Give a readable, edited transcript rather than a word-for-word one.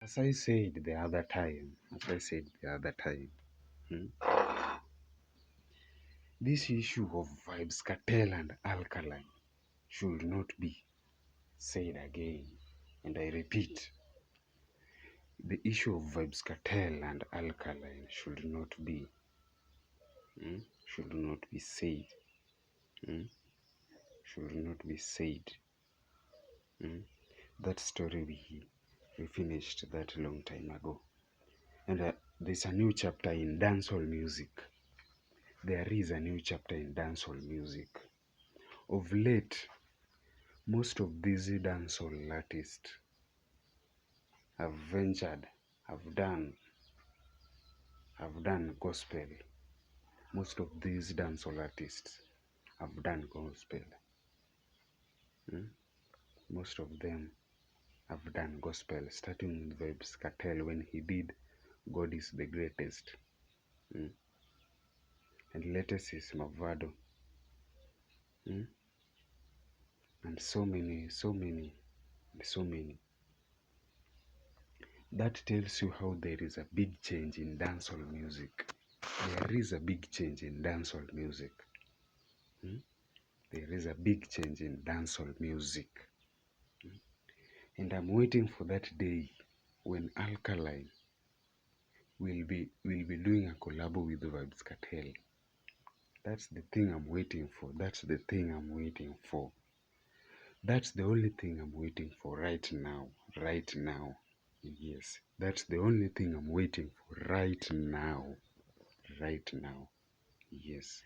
As I said the other time, hmm, this issue of Vybz Kartel and Alkaline should not be said again. And I repeat, the issue of Vybz Kartel and Alkaline should not be said. Should not be said. That story we finished that long time ago. And there's a new chapter in dancehall music. There is a new chapter in dancehall music. Of late, most of these dancehall artists have ventured, have done gospel. Most of these dancehall artists have done gospel. Most of them have done gospel, starting with Vybz Kartel when he did God is the Greatest. And latest is Mavado. And so many. That tells you how there is a big change in dancehall music. There is a big change in dancehall music. There is a big change in dancehall music. And I'm waiting for that day when Alkaline will be doing a collab with Vybz Kartel. That's the thing I'm waiting for. That's the only thing I'm waiting for right now. Yes, that's the only thing I'm waiting for right now. Yes.